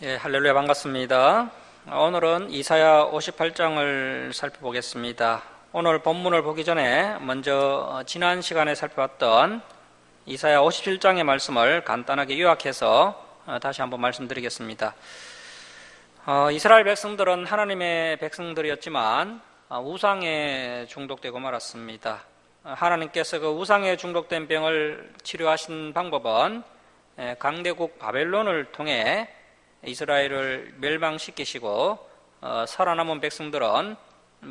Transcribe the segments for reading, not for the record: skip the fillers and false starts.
할렐루야, 반갑습니다. 오늘은 이사야 58장을 살펴보겠습니다. 오늘 본문을 보기 전에 먼저 지난 시간에 살펴봤던 이사야 57장의 말씀을 간단하게 요약해서 다시 한번 말씀드리겠습니다. 이스라엘 백성들은 하나님의 백성들이었지만 우상에 중독되고 말았습니다. 하나님께서 그 우상에 중독된 병을 치료하신 방법은 강대국 바벨론을 통해 이스라엘을 멸망시키시고 살아남은 백성들은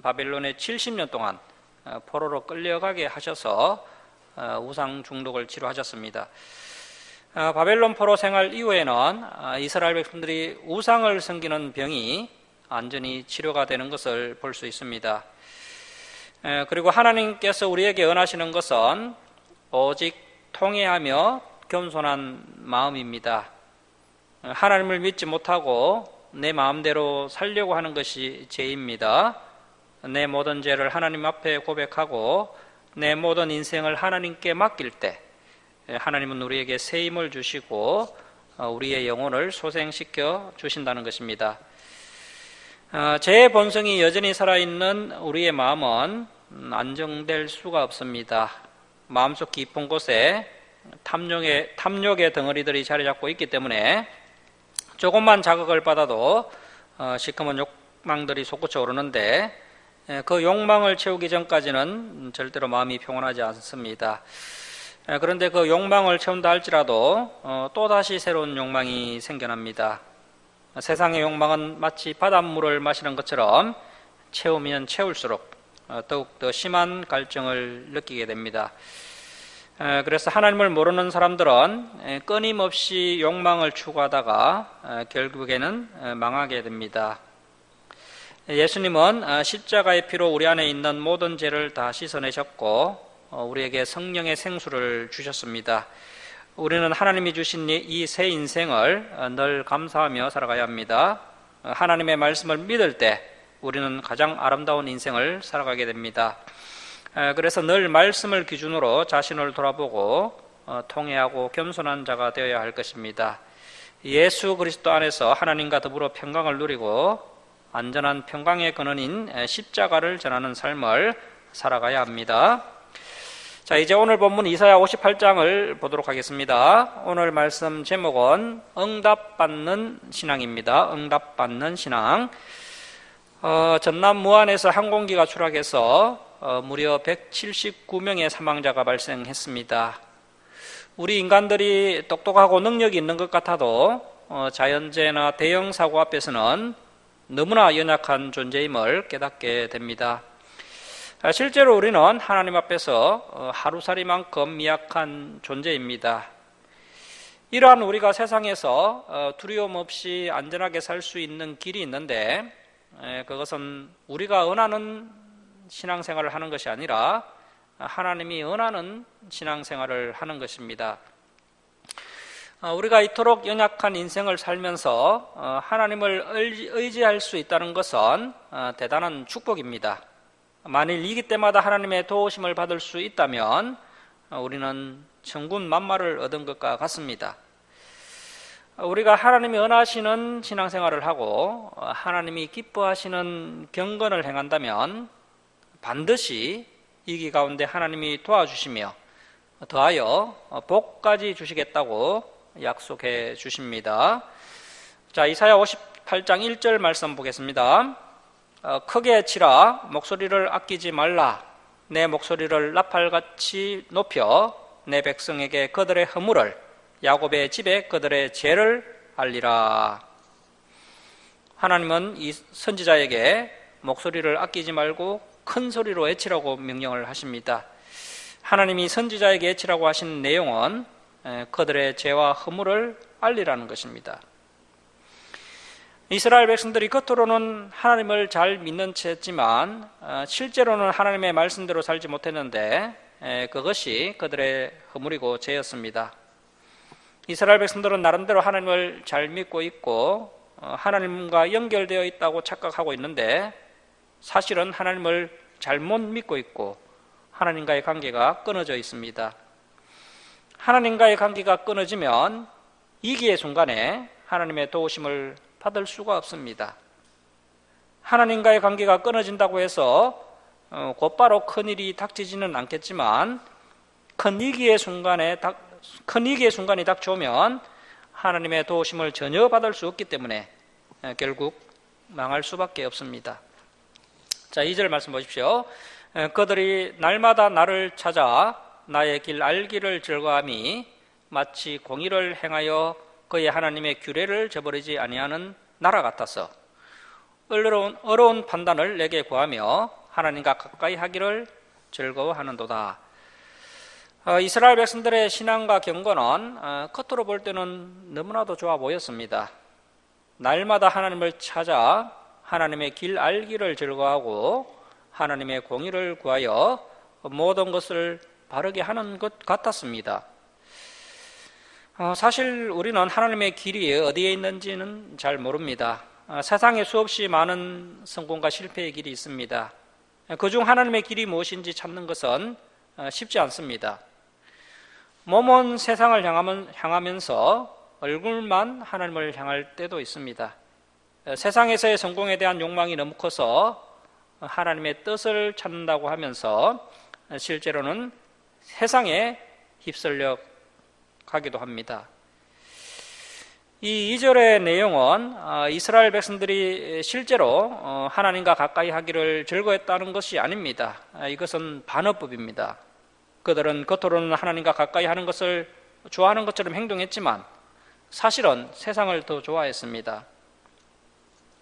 바벨론에 70년 동안 포로로 끌려가게 하셔서 우상 중독을 치료하셨습니다. 바벨론 포로 생활 이후에는 이스라엘 백성들이 우상을 섬기는 병이 완전히 치료가 되는 것을 볼 수 있습니다. 그리고 하나님께서 우리에게恩하시는 것은 오직 통회하며 겸손한 마음입니다. 하나님을 믿지 못하고 내 마음대로 살려고 하는 것이 죄입니다. 내 모든 죄를 하나님 앞에 고백하고 내 모든 인생을 하나님께 맡길 때 하나님은 우리에게 새 힘을 주시고 우리의 영혼을 소생시켜 주신다는 것입니다. 죄의 본성이 여전히 살아있는 우리의 마음은 안정될 수가 없습니다. 마음속 깊은 곳에 탐욕의 덩어리들이 자리 잡고 있기 때문에 조금만 자극을 받아도 시커먼 욕망들이 솟구쳐 오르는데 그 욕망을 채우기 전까지는 절대로 마음이 평온하지 않습니다. 그런데 그 욕망을 채운다 할지라도 또다시 새로운 욕망이 생겨납니다. 세상의 욕망은 마치 바닷물을 마시는 것처럼 채우면 채울수록 더욱 더 심한 갈증을 느끼게 됩니다. 그래서 하나님을 모르는 사람들은 끊임없이 욕망을 추구하다가 결국에는 망하게 됩니다. 예수님은 십자가의 피로 우리 안에 있는 모든 죄를 다 씻어내셨고 우리에게 성령의 생수를 주셨습니다. 우리는 하나님이 주신 이 새 인생을 늘 감사하며 살아가야 합니다. 하나님의 말씀을 믿을 때 우리는 가장 아름다운 인생을 살아가게 됩니다. 그래서 늘 말씀을 기준으로 자신을 돌아보고 통회하고 겸손한 자가 되어야 할 것입니다. 예수 그리스도 안에서 하나님과 더불어 평강을 누리고 안전한 평강의 근원인 십자가를 전하는 삶을 살아가야 합니다. 자, 이제 오늘 본문 이사야 58장을 보도록 하겠습니다. 오늘 말씀 제목은 응답받는 신앙입니다. 응답받는 신앙. 전남 무안에서 항공기가 추락해서 무려 179명의 사망자가 발생했습니다. 우리 인간들이 똑똑하고 능력이 있는 것 같아도 자연재해나 대형 사고 앞에서는 너무나 연약한 존재임을 깨닫게 됩니다. 실제로 우리는 하나님 앞에서 하루살이만큼 미약한 존재입니다. 이러한 우리가 세상에서 두려움 없이 안전하게 살 수 있는 길이 있는데 그것은 우리가 원하는 신앙생활을 하는 것이 아니라 하나님이 원하는 신앙생활을 하는 것입니다. 우리가 이토록 연약한 인생을 살면서 하나님을 의지할 수 있다는 것은 대단한 축복입니다. 만일 위기 때마다 하나님의 도우심을 받을 수 있다면 우리는 천군만마를 얻은 것과 같습니다. 우리가 하나님이恩하시는 신앙생활을 하고 하나님이 기뻐하시는 경건을 행한다면 반드시 위기 가운데 하나님이 도와주시며 더하여 복까지 주시겠다고 약속해 주십니다. 자, 이사야 58장 1절 말씀 보겠습니다. 크게 치라, 목소리를 아끼지 말라. 내 목소리를 나팔같이 높여 내 백성에게 그들의 허물을, 야곱의 집에 그들의 죄를 알리라. 하나님은 이 선지자에게 목소리를 아끼지 말고 큰 소리로 외치라고 명령을 하십니다. 하나님이 선지자에게 외치라고 하신 내용은 그들의 죄와 허물을 알리라는 것입니다. 이스라엘 백성들이 겉으로는 하나님을 잘 믿는 채 했지만 실제로는 하나님의 말씀대로 살지 못했는데 그것이 그들의 허물이고 죄였습니다. 이스라엘 백성들은 나름대로 하나님을 잘 믿고 있고 하나님과 연결되어 있다고 착각하고 있는데 사실은 하나님을 잘못 믿고 있고 하나님과의 관계가 끊어져 있습니다. 하나님과의 관계가 끊어지면 위기의 순간에 하나님의 도우심을 받을 수가 없습니다. 하나님과의 관계가 끊어진다고 해서 곧바로 큰일이 닥치지는 않겠지만 큰 위기의 순간이 닥쳐오면 하나님의 도우심을 전혀 받을 수 없기 때문에 결국 망할 수밖에 없습니다. 자, 2절 말씀 보십시오. 그들이 날마다 나를 찾아 나의 길 알기를 즐거워함이 마치 공의를 행하여 그의 하나님의 규례를 저버리지 아니하는 나라 같아서 어려운 판단을 내게 구하며 하나님과 가까이 하기를 즐거워하는도다. 이스라엘 백성들의 신앙과 경건은 겉으로 볼 때는 너무나도 좋아 보였습니다. 날마다 하나님을 찾아 하나님의 길 알기를 즐거워하고 하나님의 공의를 구하여 모든 것을 바르게 하는 것 같았습니다. 사실 우리는 하나님의 길이 어디에 있는지는 잘 모릅니다. 세상에 수없이 많은 성공과 실패의 길이 있습니다. 그중 하나님의 길이 무엇인지 찾는 것은 쉽지 않습니다. 몸은 세상을 향하면서 얼굴만 하나님을 향할 때도 있습니다. 세상에서의 성공에 대한 욕망이 너무 커서 하나님의 뜻을 찾는다고 하면서 실제로는 세상에 휩쓸려 가기도 합니다. 이 2절의 내용은 이스라엘 백성들이 실제로 하나님과 가까이 하기를 즐거워했다는 것이 아닙니다. 이것은 반어법입니다. 그들은 겉으로는 하나님과 가까이 하는 것을 좋아하는 것처럼 행동했지만 사실은 세상을 더 좋아했습니다.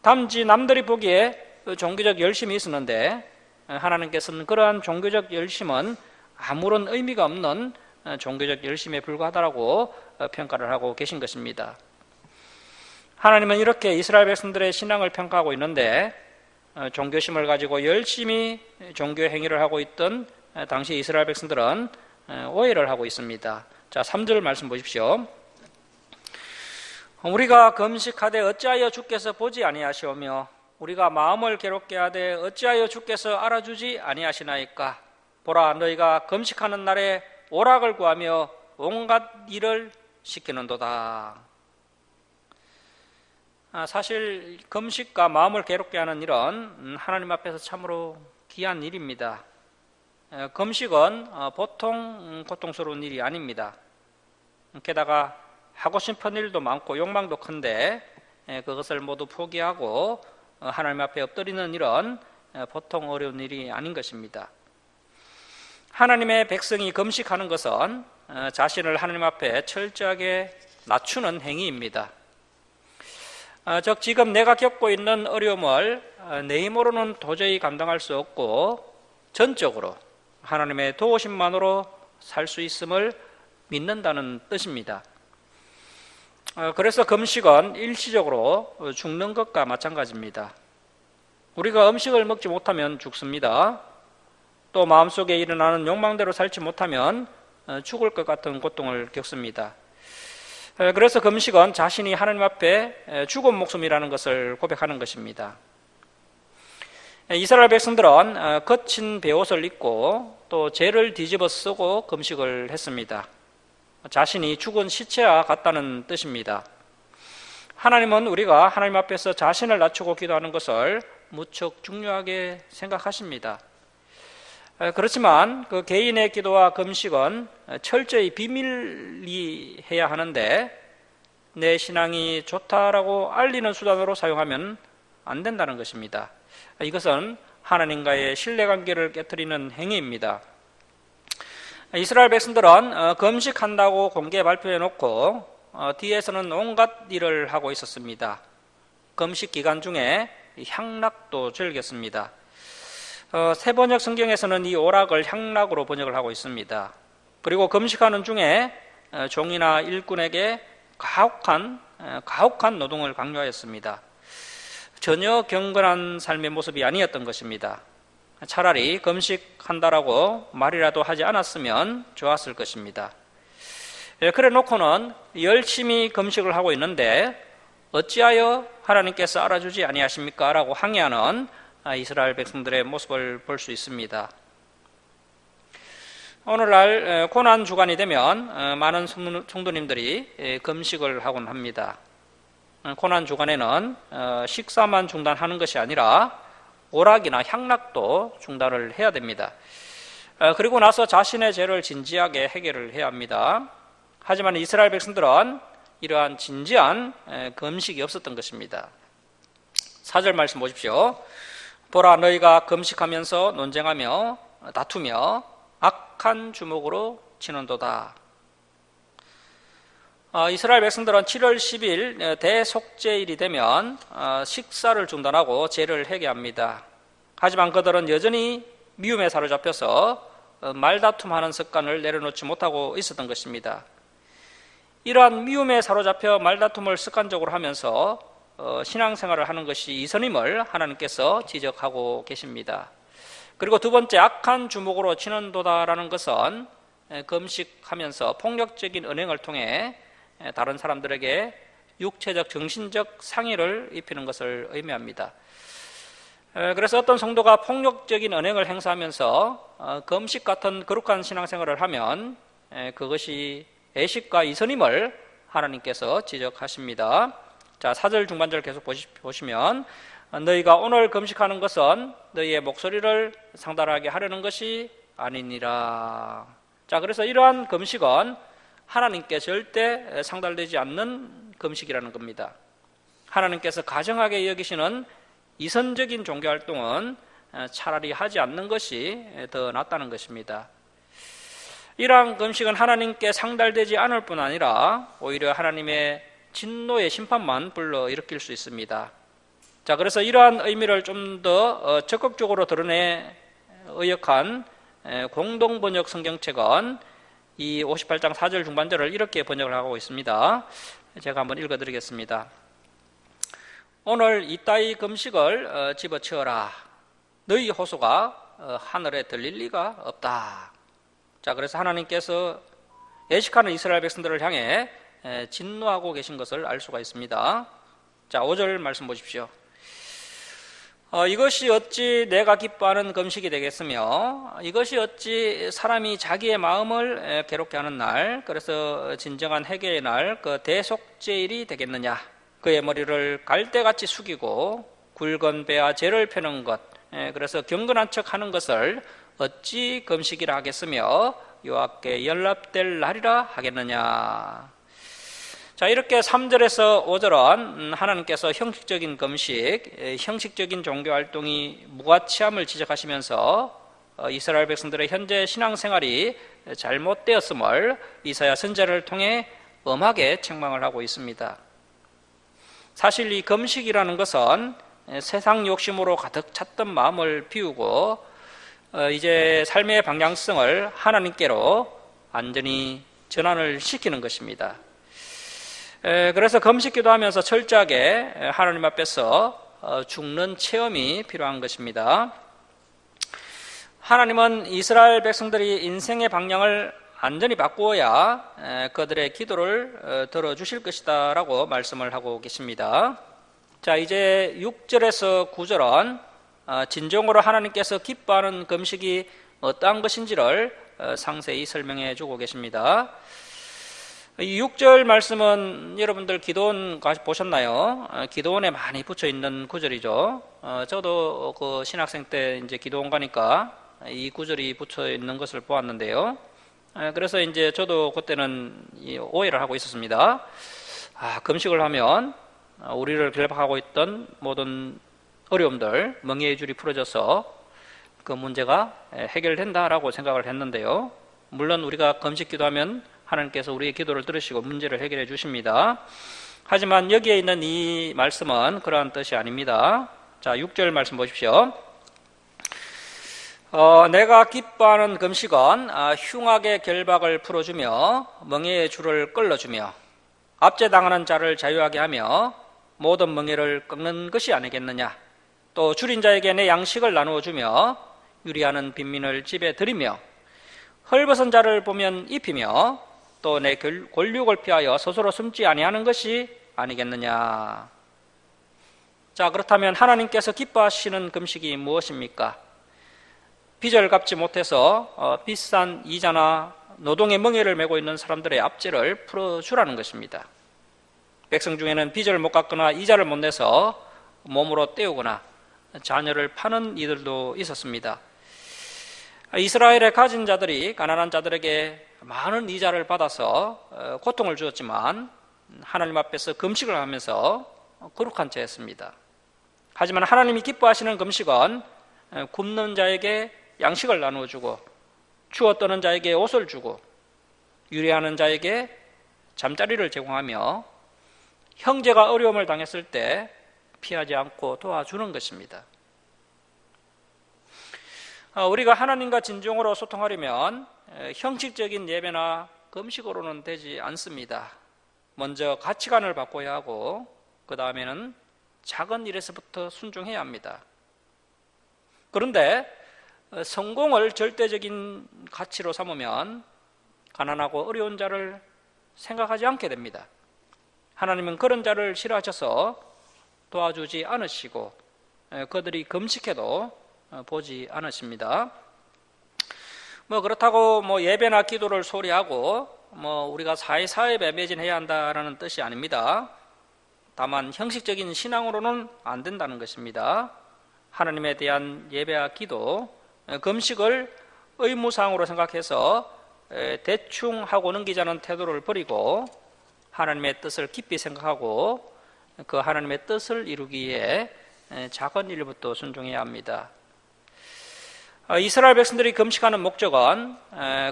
단지 남들이 보기에 종교적 열심이 있었는데 하나님께서는 그러한 종교적 열심은 아무런 의미가 없는 종교적 열심에 불과하다고 평가를 하고 계신 것입니다. 하나님은 이렇게 이스라엘 백성들의 신앙을 평가하고 있는데 종교심을 가지고 열심히 종교 행위를 하고 있던 당시 이스라엘 백성들은 오해를 하고 있습니다. 자, 3절 말씀 보십시오. 우리가 금식하되 어찌하여 주께서 보지 아니하시오며 우리가 마음을 괴롭게 하되 어찌하여 주께서 알아주지 아니하시나이까. 보라, 너희가 금식하는 날에 오락을 구하며 온갖 일을 시키는도다. 사실 금식과 마음을 괴롭게 하는 일은 하나님 앞에서 참으로 귀한 일입니다. 금식은 보통 고통스러운 일이 아닙니다. 게다가 하고 싶은 일도 많고 욕망도 큰데 그것을 모두 포기하고 하나님 앞에 엎드리는 일은 보통 어려운 일이 아닌 것입니다. 하나님의 백성이 금식하는 것은 자신을 하나님 앞에 철저하게 낮추는 행위입니다. 즉 지금 내가 겪고 있는 어려움을 내 힘으로는 도저히 감당할 수 없고 전적으로 하나님의 도우심만으로 살 수 있음을 믿는다는 뜻입니다. 그래서 금식은 일시적으로 죽는 것과 마찬가지입니다. 우리가 음식을 먹지 못하면 죽습니다. 또 마음속에 일어나는 욕망대로 살지 못하면 죽을 것 같은 고통을 겪습니다. 그래서 금식은 자신이 하나님 앞에 죽은 목숨이라는 것을 고백하는 것입니다. 이스라엘 백성들은 거친 베옷을 입고 또 재를 뒤집어 쓰고 금식을 했습니다. 자신이 죽은 시체와 같다는 뜻입니다. 하나님은 우리가 하나님 앞에서 자신을 낮추고 기도하는 것을 무척 중요하게 생각하십니다. 그렇지만 그 개인의 기도와 금식은 철저히 비밀리 해야 하는데 내 신앙이 좋다라고 알리는 수단으로 사용하면 안 된다는 것입니다. 이것은 하나님과의 신뢰관계를 깨트리는 행위입니다. 이스라엘 백성들은 금식한다고 공개 발표해놓고 뒤에서는 온갖 일을 하고 있었습니다. 금식 기간 중에 향락도 즐겼습니다. 세번역 성경에서는 이 오락을 향락으로 번역을 하고 있습니다. 그리고 금식하는 중에 종이나 일꾼에게 가혹한 노동을 강요하였습니다. 전혀 경건한 삶의 모습이 아니었던 것입니다. 차라리 금식한다라고 말이라도 하지 않았으면 좋았을 것입니다. 그래 놓고는 열심히 금식을 하고 있는데 어찌하여 하나님께서 알아주지 아니하십니까? 라고 항의하는 이스라엘 백성들의 모습을 볼 수 있습니다. 오늘날 고난 주간이 되면 많은 성도님들이 금식을 하곤 합니다. 고난 주간에는 식사만 중단하는 것이 아니라 오락이나 향락도 중단을 해야 됩니다. 그리고 나서 자신의 죄를 진지하게 해결을 해야 합니다. 하지만 이스라엘 백성들은 이러한 진지한 금식이 없었던 것입니다. 4절 말씀 보십시오. 보라, 너희가 금식하면서 논쟁하며 다투며 악한 주먹으로 치는도다. 이스라엘 백성들은 7월 10일 대속죄일이 되면 식사를 중단하고 죄를 회개합니다. 하지만 그들은 여전히 미움에 사로잡혀서 말다툼하는 습관을 내려놓지 못하고 있었던 것입니다. 이러한 미움에 사로잡혀 말다툼을 습관적으로 하면서 신앙생활을 하는 것이 이선임을 하나님께서 지적하고 계십니다. 그리고 두 번째, 악한 주먹으로 치는도다라는 것은 금식하면서 폭력적인 언행을 통해 다른 사람들에게 육체적, 정신적 상해를 입히는 것을 의미합니다. 그래서 어떤 성도가 폭력적인 언행을 행사하면서 금식 같은 거룩한 신앙생활을 하면 그것이 애식과 이선임을 하나님께서 지적하십니다. 자, 4절 중반절 계속 보시면 너희가 오늘 금식하는 것은 너희의 목소리를 상달하게 하려는 것이 아니니라. 자, 그래서 이러한 금식은 하나님께 절대 상달되지 않는 금식이라는 겁니다. 하나님께서 가정하게 여기시는 이선적인 종교활동은 차라리 하지 않는 것이 더 낫다는 것입니다. 이러한 금식은 하나님께 상달되지 않을 뿐 아니라 오히려 하나님의 진노의 심판만 불러일으킬 수 있습니다. 자, 그래서 이러한 의미를 좀 더 적극적으로 드러내 의역한 공동번역 성경책은 이 58장 4절 중반절을 이렇게 번역을 하고 있습니다. 제가 한번 읽어드리겠습니다. 오늘 이따위 금식을 집어치워라. 너희 호소가 하늘에 들릴 리가 없다. 자, 그래서 하나님께서 애식하는 이스라엘 백성들을 향해 진노하고 계신 것을 알 수가 있습니다. 자, 5절 말씀 보십시오. 이것이 어찌 내가 기뻐하는 금식이 되겠으며 이것이 어찌 사람이 자기의 마음을 괴롭게 하는 날, 그래서 진정한 회개의 날, 그 대속죄일이 되겠느냐. 그의 머리를 갈대같이 숙이고 굵은 배와 죄를 펴는 것, 그래서 경건한 척 하는 것을 어찌 금식이라 하겠으며 여호와께 연락될 날이라 하겠느냐. 자, 이렇게 3절에서 5절은 하나님께서 형식적인 금식, 형식적인 종교활동이 무가치함을 지적하시면서 이스라엘 백성들의 현재 신앙생활이 잘못되었음을 이사야 선지자를 통해 엄하게 책망을 하고 있습니다. 사실 이 금식이라는 것은 세상 욕심으로 가득 찼던 마음을 비우고 이제 삶의 방향성을 하나님께로 완전히 전환을 시키는 것입니다. 그래서 금식기도 하면서 철저하게 하나님 앞에서 죽는 체험이 필요한 것입니다. 하나님은 이스라엘 백성들이 인생의 방향을 완전히 바꾸어야 그들의 기도를 들어주실 것이다 라고 말씀을 하고 계십니다. 자, 이제 6절에서 9절은 진정으로 하나님께서 기뻐하는 금식이 어떠한 것인지를 상세히 설명해 주고 계십니다. 이 6절 말씀은 여러분들 기도원 보셨나요? 기도원에 많이 붙여 있는 구절이죠. 저도 그 신학생 때 이제 기도원 가니까 이 구절이 붙여 있는 것을 보았는데요. 그래서 이제 저도 그때는 오해를 하고 있었습니다. 금식을 하면 우리를 결박하고 있던 모든 어려움들, 멍에의 줄이 풀어져서 그 문제가 해결된다라고 생각을 했는데요. 물론 우리가 금식 기도하면 하나님께서 우리의 기도를 들으시고 문제를 해결해 주십니다. 하지만 여기에 있는 이 말씀은 그러한 뜻이 아닙니다. 자, 6절 말씀 보십시오. 내가 기뻐하는 금식은 흉악의 결박을 풀어주며 멍에의 줄을 끌어주며 압제당하는 자를 자유하게 하며 모든 멍에를 꺾는 것이 아니겠느냐. 또 줄인 자에게 내 양식을 나누어 주며 유리하는 빈민을 집에 들이며 헐벗은 자를 보면 입히며 또 내 권력을 피하여 스스로 숨지 아니하는 것이 아니겠느냐. 자, 그렇다면 하나님께서 기뻐하시는 금식이 무엇입니까? 빚을 갚지 못해서 비싼 이자나 노동의 멍에를 메고 있는 사람들의 압제를 풀어주라는 것입니다. 백성 중에는 빚을 못 갚거나 이자를 못 내서 몸으로 때우거나 자녀를 파는 이들도 있었습니다. 이스라엘의 가진 자들이 가난한 자들에게 많은 이자를 받아서 고통을 주었지만 하나님 앞에서 금식을 하면서 거룩한 채 했습니다. 하지만 하나님이 기뻐하시는 금식은 굶는 자에게 양식을 나누어 주고 추워 떠는 자에게 옷을 주고 유래하는 자에게 잠자리를 제공하며 형제가 어려움을 당했을 때 피하지 않고 도와주는 것입니다. 우리가 하나님과 진정으로 소통하려면 형식적인 예배나 금식으로는 되지 않습니다. 먼저 가치관을 바꿔야 하고 그 다음에는 작은 일에서부터 순종해야 합니다. 그런데 성공을 절대적인 가치로 삼으면 가난하고 어려운 자를 생각하지 않게 됩니다. 하나님은 그런 자를 싫어하셔서 도와주지 않으시고 그들이 금식해도 보지 않으십니다. 그렇다고 예배나 기도를 소홀히 하고 우리가 사회에 매진해야 한다라는 뜻이 아닙니다. 다만 형식적인 신앙으로는 안 된다는 것입니다. 하나님에 대한 예배와 기도, 금식을 의무사항으로 생각해서 대충 하고 넘기자는 태도를 버리고 하나님의 뜻을 깊이 생각하고 그 하나님의 뜻을 이루기 위해 작은 일부터 순종해야 합니다. 이스라엘 백성들이 금식하는 목적은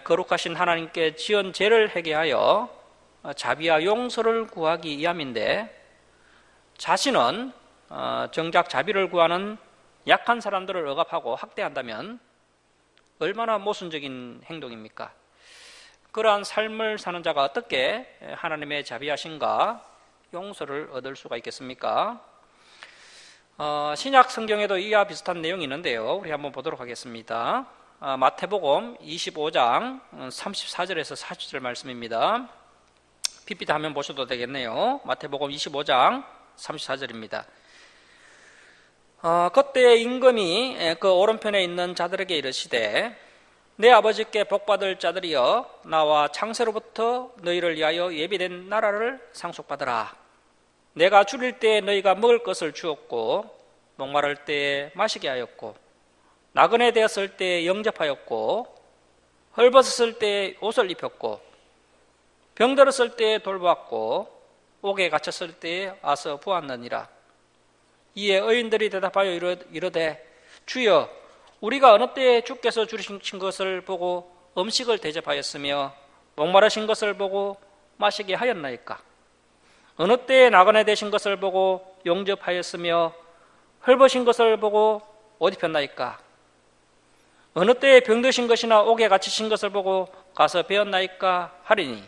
거룩하신 하나님께 지은 죄를 회개하여 자비와 용서를 구하기 위함인데 자신은 정작 자비를 구하는 약한 사람들을 억압하고 학대한다면 얼마나 모순적인 행동입니까? 그러한 삶을 사는 자가 어떻게 하나님의 자비하심과 용서를 얻을 수가 있겠습니까? 신약 성경에도 이와 비슷한 내용이 있는데요. 우리 한번 보도록 하겠습니다. 마태복음 25장 34절에서 40절 말씀입니다. PPT 화면 보셔도 되겠네요. 마태복음 25장 34절입니다. 그때 임금이 그 오른편에 있는 자들에게 이르시되 내 아버지께 복받을 자들이여 나와 창세로부터 너희를 위하여 예비된 나라를 상속받으라. 내가 줄일 때에 너희가 먹을 것을 주었고 목마를 때에 마시게 하였고 나그네 되었을 때에 영접하였고 헐벗었을 때에 옷을 입혔고 병들었을 때에 돌보았고 옥에 갇혔을 때에 와서 보았느니라. 이에 의인들이 대답하여 이르되 주여 우리가 어느 때에 주께서 주신 것을 보고 음식을 대접하였으며 목마르신 것을 보고 마시게 하였나이까? 어느 때에 나그네 되신 것을 보고 영접하였으며 헐벗은 것을 보고 옷 입혔나이까? 어느 때에 병드신 것이나 옥에 갇히신 것을 보고 가서 배웠나이까? 하리니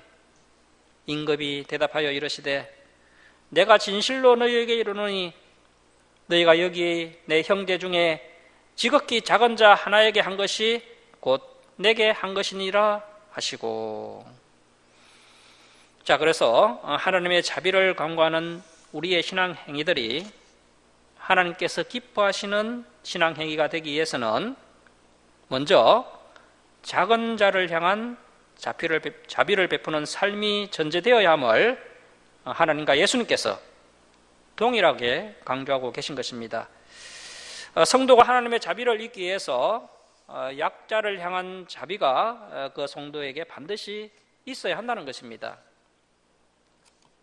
임금이 대답하여 이르시되 내가 진실로 너희에게 이르노니 너희가 여기 내 형제 중에 지극히 작은 자 하나에게 한 것이 곧 내게 한 것이니라 하시고. 자, 그래서 하나님의 자비를 간구하는 우리의 신앙 행위들이 하나님께서 기뻐하시는 신앙 행위가 되기 위해서는 먼저 작은 자를 향한 자비를 베푸는 삶이 전제되어야 함을 하나님과 예수님께서 동일하게 강조하고 계신 것입니다. 성도가 하나님의 자비를 잊기 위해서 약자를 향한 자비가 그 성도에게 반드시 있어야 한다는 것입니다.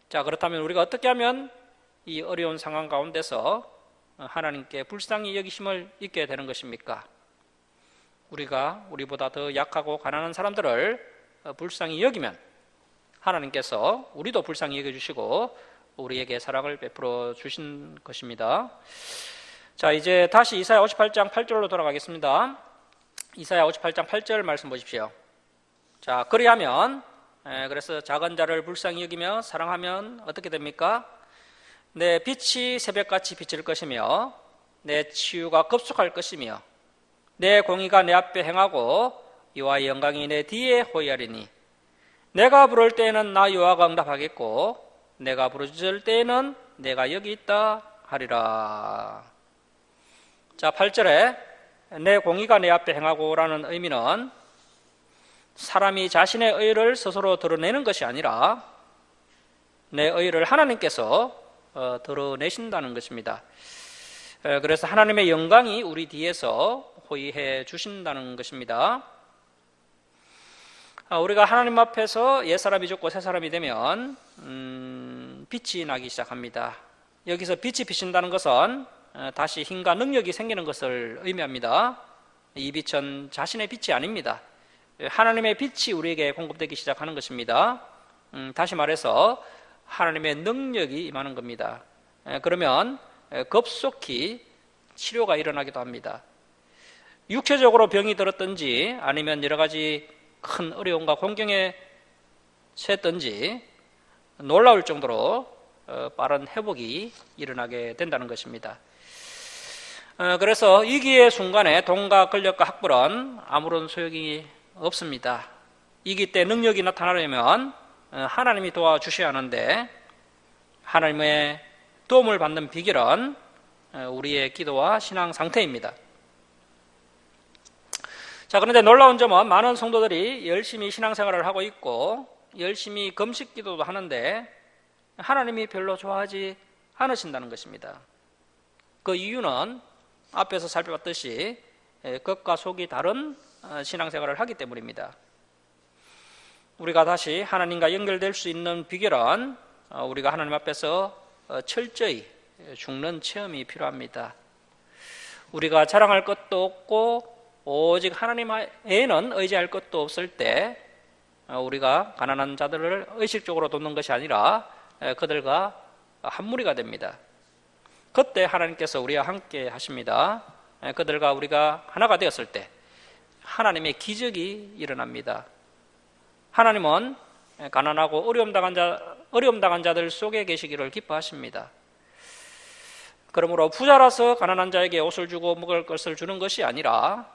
자, 그렇다면 우리가 어떻게 하면 이 어려운 상황 가운데서 하나님께 불쌍히 여기심을 잊게 되는 것입니까? 우리가 우리보다 더 약하고 가난한 사람들을 불쌍히 여기면 하나님께서 우리도 불쌍히 여겨주시고 우리에게 사랑을 베풀어 주신 것입니다. 자, 이제 다시 이사야 58장 8절로 돌아가겠습니다. 이사야 58장 8절 말씀 보십시오. 자, 그리하면 그래서 작은 자를 불쌍히 여기며 사랑하면 어떻게 됩니까? 내 빛이 새벽같이 비칠 것이며 내 치유가 급속할 것이며 내 공의가 내 앞에 행하고 여호와의 영광이 내 뒤에 호위하리니 내가 부를 때에는 나 여호와가 응답하겠고 내가 부르짖을 때에는 내가 여기 있다 하리라. 자, 8절에 내 공의가 내 앞에 행하고 라는 의미는 사람이 자신의 의를 스스로 드러내는 것이 아니라 내 의를 하나님께서 드러내신다는 것입니다. 그래서 하나님의 영광이 우리 뒤에서 호위해 주신다는 것입니다. 우리가 하나님 앞에서 옛사람이 죽고 새사람이 되면 빛이 나기 시작합니다. 여기서 빛이 비친다는 것은 다시 힘과 능력이 생기는 것을 의미합니다. 이 빛은 자신의 빛이 아닙니다. 하나님의 빛이 우리에게 공급되기 시작하는 것입니다. 다시 말해서 하나님의 능력이 임하는 겁니다. 그러면 급속히 치료가 일어나기도 합니다. 육체적으로 병이 들었든지 아니면 여러 가지 큰 어려움과 공경에 처했든지 놀라울 정도로 빠른 회복이 일어나게 된다는 것입니다. 그래서 위기의 순간에 돈과 권력과 학벌은 아무런 소용이 없습니다. 위기 때 능력이 나타나려면 하나님이 도와주셔야 하는데 하나님의 도움을 받는 비결은 우리의 기도와 신앙 상태입니다. 자, 그런데 놀라운 점은 많은 성도들이 열심히 신앙생활을 하고 있고 열심히 금식 기도도 하는데 하나님이 별로 좋아하지 않으신다는 것입니다. 그 이유는 앞에서 살펴봤듯이 겉과 속이 다른 신앙생활을 하기 때문입니다. 우리가 다시 하나님과 연결될 수 있는 비결은 우리가 하나님 앞에서 철저히 죽는 체험이 필요합니다. 우리가 자랑할 것도 없고 오직 하나님 외에는 의지할 것도 없을 때 우리가 가난한 자들을 의식적으로 돕는 것이 아니라 그들과 한 무리가 됩니다. 그때 하나님께서 우리와 함께 하십니다. 그들과 우리가 하나가 되었을 때 하나님의 기적이 일어납니다. 하나님은 가난하고 어려움 당한 자들 속에 계시기를 기뻐하십니다. 그러므로 부자라서 가난한 자에게 옷을 주고 먹을 것을 주는 것이 아니라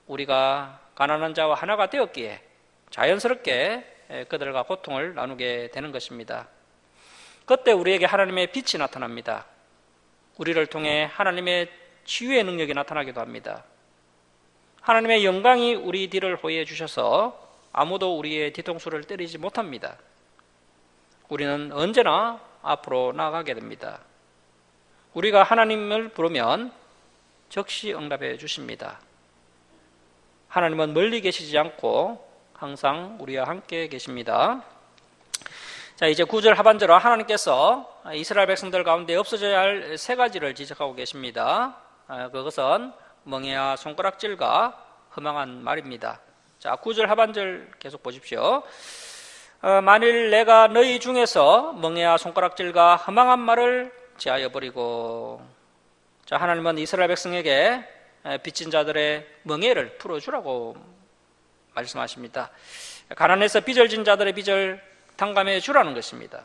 우리가 가난한 자와 하나가 되었기에 자연스럽게 그들과 고통을 나누게 되는 것입니다. 그때 우리에게 하나님의 빛이 나타납니다. 우리를 통해 하나님의 치유의 능력이 나타나기도 합니다. 하나님의 영광이 우리 뒤를 호위해 주셔서 아무도 우리의 뒤통수를 때리지 못합니다. 우리는 언제나 앞으로 나아가게 됩니다. 우리가 하나님을 부르면 즉시 응답해 주십니다. 하나님은 멀리 계시지 않고 항상 우리와 함께 계십니다. 자, 이제 9절 하반절은 하나님께서 이스라엘 백성들 가운데 없어져야 할 세 가지를 지적하고 계십니다. 그것은 멍에와 손가락질과 허망한 말입니다. 자, 9절 하반절 계속 보십시오. 만일 내가 너희 중에서 멍에와 손가락질과 허망한 말을 제하여 버리고, 자, 하나님은 이스라엘 백성에게 빚진 자들의 멍에를 풀어주라고 말씀하십니다. 가난해서 빚을 진 자들의 빚을 탕감해 주라는 것입니다.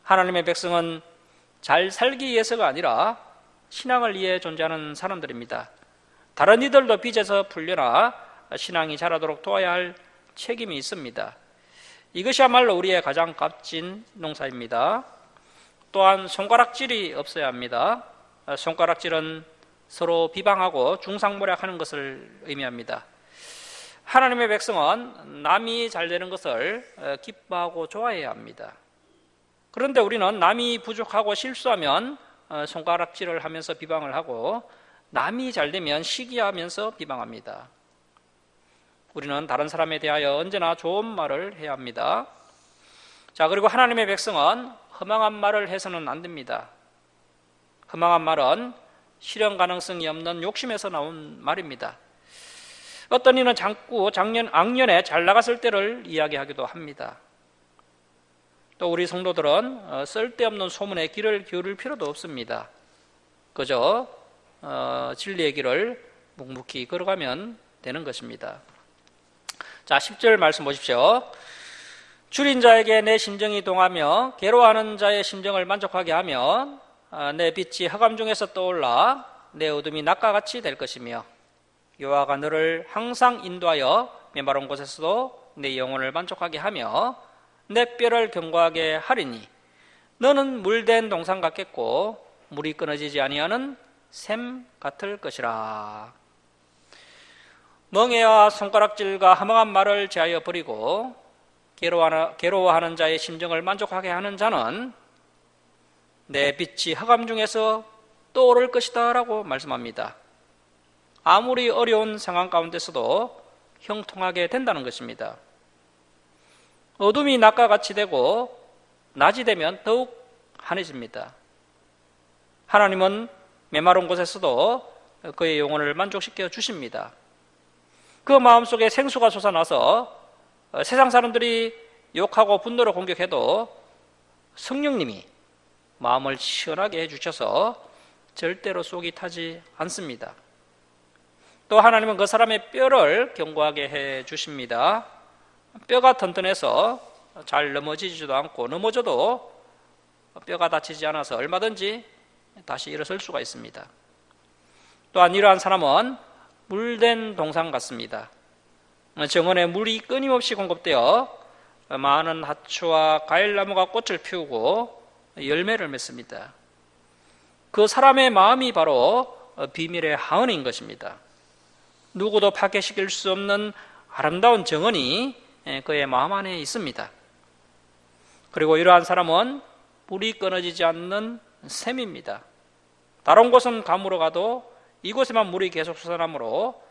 하나님의 백성은 잘 살기 위해서가 아니라 신앙을 위해 존재하는 사람들입니다. 다른 이들도 빚에서 풀려나 신앙이 자라도록 도와야 할 책임이 있습니다. 이것이야말로 우리의 가장 값진 농사입니다. 또한 손가락질이 없어야 합니다. 손가락질은 서로 비방하고 중상모략하는 것을 의미합니다. 하나님의 백성은 남이 잘 되는 것을 기뻐하고 좋아해야 합니다. 그런데 우리는 남이 부족하고 실수하면 손가락질을 하면서 비방을 하고 남이 잘 되면 시기하면서 비방합니다. 우리는 다른 사람에 대하여 언제나 좋은 말을 해야 합니다. 자, 그리고 하나님의 백성은 허망한 말을 해서는 안 됩니다. 허망한 말은 실현 가능성이 없는 욕심에서 나온 말입니다. 어떤 이는 자꾸 악년에 잘 나갔을 때를 이야기하기도 합니다. 또 우리 성도들은 쓸데없는 소문에 귀를 기울일 필요도 없습니다. 그저 진리의 길을 묵묵히 걸어가면 되는 것입니다. 자, 10절 말씀 보십시오. 줄인 자에게 내 심정이 동하며 괴로워하는 자의 심정을 만족하게 하며 내 빛이 흑암 중에서 떠올라 내 어둠이 낮과 같이 될 것이며 여호와가 너를 항상 인도하여 메마른 곳에서도 내 영혼을 만족하게 하며 내 뼈를 견고하게 하리니 너는 물된 동산 같겠고 물이 끊어지지 아니하는 샘 같을 것이라. 멍에와 손가락질과 허망한 말을 제하여 버리고 괴로워하는 자의 심정을 만족하게 하는 자는 내 빛이 흑암 중에서 떠오를 것이다 라고 말씀합니다. 아무리 어려운 상황 가운데서도 형통하게 된다는 것입니다. 어둠이 낮과 같이 되고 낮이 되면 더욱 환해집니다. 하나님은 메마른 곳에서도 그의 영혼을 만족시켜 주십니다. 그 마음속에 생수가 솟아나서 세상 사람들이 욕하고 분노로 공격해도 성령님이 마음을 시원하게 해주셔서 절대로 속이 타지 않습니다. 또 하나님은 그 사람의 뼈를 견고하게 해주십니다. 뼈가 튼튼해서 잘 넘어지지도 않고 넘어져도 뼈가 다치지 않아서 얼마든지 다시 일어설 수가 있습니다. 또한 이러한 사람은 물된 동상 같습니다. 정원에 물이 끊임없이 공급되어 많은 하초와 과일나무가 꽃을 피우고 열매를 맺습니다. 그 사람의 마음이 바로 비밀의 하은인 것입니다. 누구도 파괴시킬 수 없는 아름다운 정원이 그의 마음 안에 있습니다. 그리고 이러한 사람은 물이 끊어지지 않는 샘입니다. 다른 곳은 가물어 가도 이곳에만 물이 계속 솟아나므로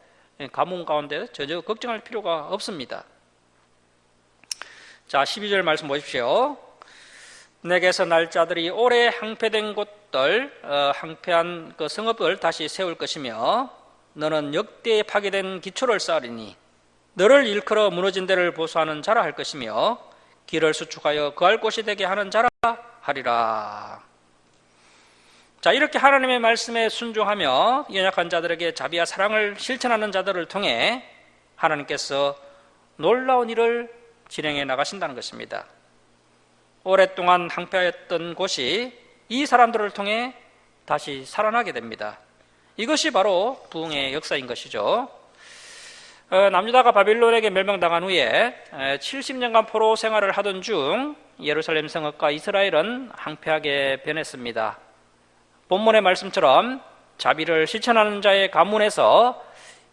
가뭄 가운데 전혀 걱정할 필요가 없습니다. 자, 12절 말씀 보십시오. 내게서 날 자들이 오래 항폐된 곳들, 항폐한 그 성읍을 다시 세울 것이며 너는 역대에 파괴된 기초를 쌓으리니 너를 일컬어 무너진 데를 보수하는 자라 할 것이며 길을 수축하여 거할 곳이 되게 하는 자라 하리라. 자, 이렇게 하나님의 말씀에 순종하며 연약한 자들에게 자비와 사랑을 실천하는 자들을 통해 하나님께서 놀라운 일을 진행해 나가신다는 것입니다. 오랫동안 항폐하였던 곳이 이 사람들을 통해 다시 살아나게 됩니다. 이것이 바로 부흥의 역사인 것이죠. 남유다가 바빌론에게 멸망당한 후에 70년간 포로 생활을 하던 중 예루살렘 성읍과 이스라엘은 항폐하게 변했습니다. 본문의 말씀처럼 자비를 실천하는 자의 가문에서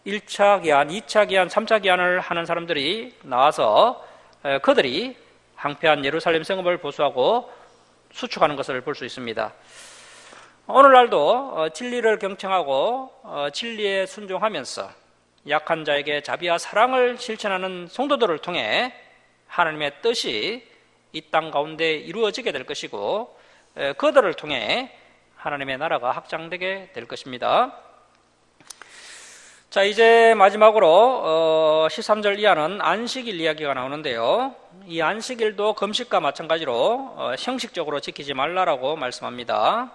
1차 기한, 2차 기한, 3차 기한을 하는 사람들이 나와서 그들이 항폐한 예루살렘 성읍을 보수하고 수축하는 것을 볼 수 있습니다. 오늘날도 진리를 경청하고 진리에 순종하면서 약한 자에게 자비와 사랑을 실천하는 성도들을 통해 하나님의 뜻이 이 땅 가운데 이루어지게 될 것이고 그들을 통해 하나님의 나라가 확장되게 될 것입니다. 자, 이제 마지막으로 13절 이하는 안식일 이야기가 나오는데요. 이 안식일도 금식과 마찬가지로 형식적으로 지키지 말라라고 말씀합니다.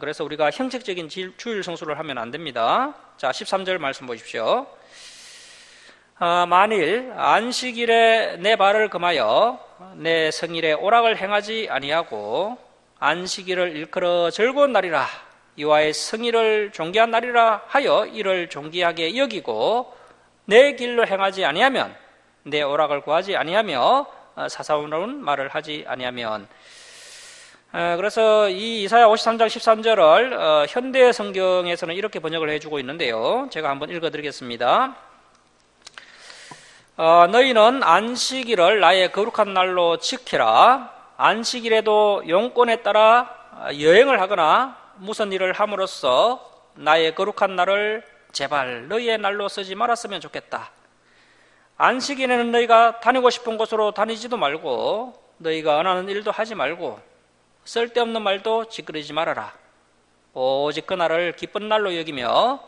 그래서 우리가 형식적인 주일 성수를 하면 안 됩니다. 자, 13절 말씀 보십시오. 만일 안식일에 내 발을 금하여 내 성일에 오락을 행하지 아니하고 안식일을 일컬어 즐거운 날이라 여호와의 성일을 존귀한 날이라 하여 이를 존귀하게 여기고 내 길로 행하지 아니하면 내 오락을 구하지 아니하며 사사로운 말을 하지 아니하면. 그래서 이 이사야 53장 13절을 현대 성경에서는 이렇게 번역을 해주고 있는데요. 제가 한번 읽어드리겠습니다. 너희는 안식일을 나의 거룩한 날로 지키라. 안식일에도 용건에 따라 여행을 하거나 무슨 일을 함으로써 나의 거룩한 날을 제발 너희의 날로 쓰지 말았으면 좋겠다. 안식일에는 너희가 다니고 싶은 곳으로 다니지도 말고 너희가 원하는 일도 하지 말고 쓸데없는 말도 짓거리지 말아라. 오직 그 날을 기쁜 날로 여기며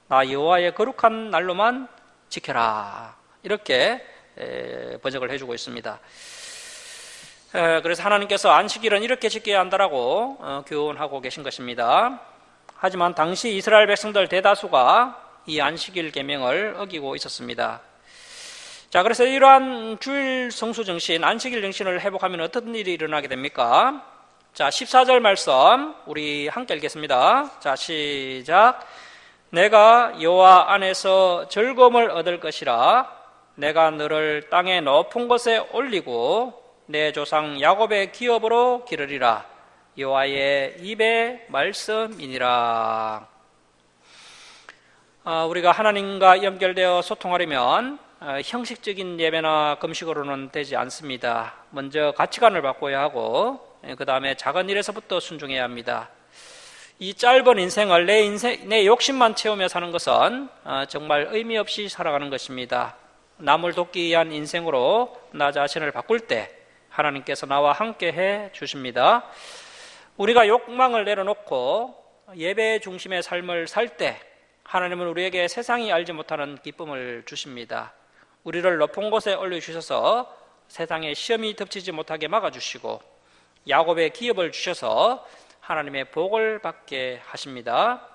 나 여호와의 거룩한 날로만 지켜라. 이렇게 번역을 해주고 있습니다. 그래서 하나님께서 안식일은 이렇게 지켜야 한다라고 교훈하고 계신 것입니다. 하지만 당시 이스라엘 백성들 대다수가 이 안식일 계명을 어기고 있었습니다. 자, 그래서 이러한 주일 성수 정신, 안식일 정신을 회복하면 어떤 일이 일어나게 됩니까? 자, 14절 말씀 우리 함께 읽겠습니다. 자, 시작. 내가 여호와 안에서 즐거움을 얻을 것이라. 내가 너를 땅의 높은 곳에 올리고 내 조상 야곱의 기업으로 기르리라. 여호와의 입의 말씀이니라. 우리가 하나님과 연결되어 소통하려면 형식적인 예배나 금식으로는 되지 않습니다. 먼저 가치관을 바꿔야 하고 그 다음에 작은 일에서부터 순종해야 합니다. 이 짧은 인생을 내 욕심만 채우며 사는 것은 정말 의미 없이 살아가는 것입니다. 남을 돕기 위한 인생으로 나 자신을 바꿀 때 하나님께서 나와 함께 해 주십니다. 우리가 욕망을 내려놓고 예배 중심의 삶을 살 때 하나님은 우리에게 세상이 알지 못하는 기쁨을 주십니다. 우리를 높은 곳에 올려주셔서 세상에 시험이 덮치지 못하게 막아주시고 야곱의 기업을 주셔서 하나님의 복을 받게 하십니다.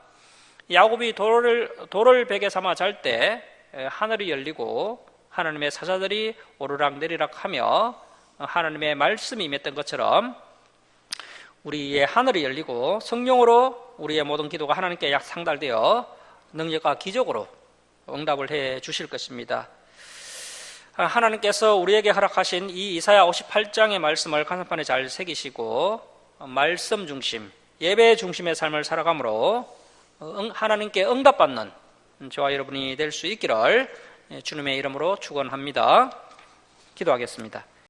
야곱이 돌을 베개 삼아 잘 때 하늘이 열리고 하나님의 사자들이 오르락 내리락 하며 하나님의 말씀이 임했던 것처럼 우리의 하늘이 열리고 성령으로 우리의 모든 기도가 하나님께 상달되어 능력과 기적으로 응답을 해 주실 것입니다. 하나님께서 우리에게 허락하신 이 이사야 58장의 말씀을 간판에 잘 새기시고 말씀 중심, 예배 중심의 삶을 살아감으로 하나님께 응답받는 저와 여러분이 될 수 있기를 주님의 이름으로 축원합니다. 기도하겠습니다.